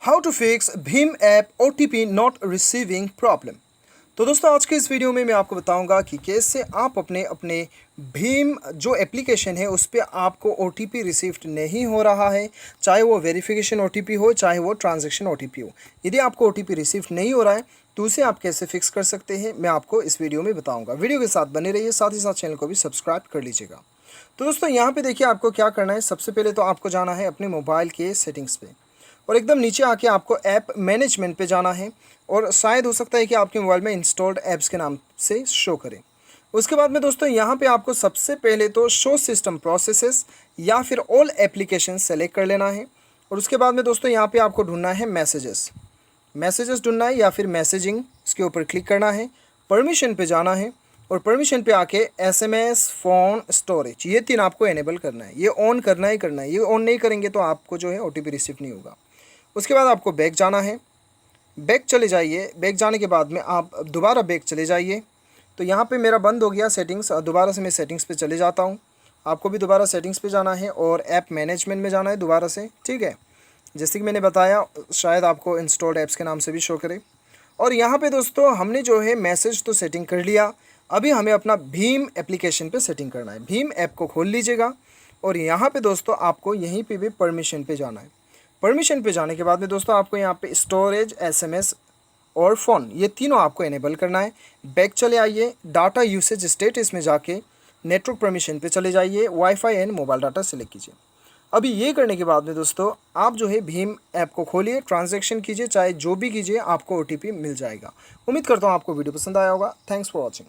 How to fix भीम app OTP not receiving problem. तो दोस्तों आज के इस वीडियो में मैं आपको बताऊंगा कि कैसे आप अपने भीम जो एप्लीकेशन है उस पर आपको OTP रिसीव्ड नहीं हो रहा है, चाहे वो वेरिफिकेशन OTP हो चाहे वो ट्रांजैक्शन OTP हो। यदि आपको OTP रिसीव नहीं हो रहा है तो उसे आप कैसे फिक्स कर सकते हैं मैं आपको इस वीडियो में बताऊँगा। वीडियो के साथ बने रहिए, साथ ही साथ चैनल को भी सब्सक्राइब कर लीजिएगा। तो दोस्तों यहाँ पे देखिए आपको क्या करना है। सबसे पहले तो आपको जाना है अपने मोबाइल के सेटिंग्स पे और एकदम नीचे आके आपको ऐप मैनेजमेंट पे जाना है और शायद हो सकता है कि आपके मोबाइल में इंस्टॉल्ड ऐप्स के नाम से शो करें। उसके बाद में दोस्तों यहाँ पे आपको सबसे पहले तो शो सिस्टम प्रोसेसेस या फिर ऑल एप्लीकेशन सेलेक्ट कर लेना है और उसके बाद में दोस्तों यहाँ पे आपको ढूंढना है मैसेजेस ढूंढना है या फिर मैसेजिंग, इसके ऊपर क्लिक करना है, परमिशन पे जाना है और परमिशन पे आके SMS, फ़ोन, स्टोरेज ये तीन आपको एनेबल करना है। ये ऑन करना ही करना है, ये ऑन नहीं करेंगे तो आपको जो है OTP रिसीव नहीं होगा। उसके बाद आपको बैक जाना है, बैक चले जाइए। बैक जाने के बाद में आप दोबारा बैक चले जाइए। तो यहाँ पे मेरा बंद हो गया सेटिंग्स, दोबारा से मैं सेटिंग्स पे चले जाता हूँ। आपको भी दोबारा सेटिंग्स पे जाना है और ऐप मैनेजमेंट में जाना है दोबारा से, ठीक है। जैसे कि मैंने बताया शायद आपको इंस्टॉल्ड ऐप्स के नाम से भी शो करे। और यहाँ पे दोस्तों हमने जो है मैसेज तो सेटिंग कर लिया, अभी हमें अपना भीम एप्लीकेशन पे सेटिंग करना है। भीम ऐप को खोल लीजिएगा और यहाँ पे दोस्तों आपको यहीं पे भी परमिशन पे जाना है। परमिशन पे जाने के बाद में दोस्तों आपको यहाँ पे स्टोरेज, SMS और फ़ोन ये तीनों आपको इनेबल करना है। बैक चले आइए, डाटा यूसेज स्टेटस में जाके नेटवर्क परमिशन पे चले जाइए, wifi and mobile data select कीजिए। अभी ये करने के बाद में दोस्तों आप जो है भीम ऐप को खोलिए, ट्रांजैक्शन कीजिए, चाहे जो भी कीजिए आपको OTP मिल जाएगा। उम्मीद करता हूँ आपको वीडियो पसंद आया होगा। Thanks for watching.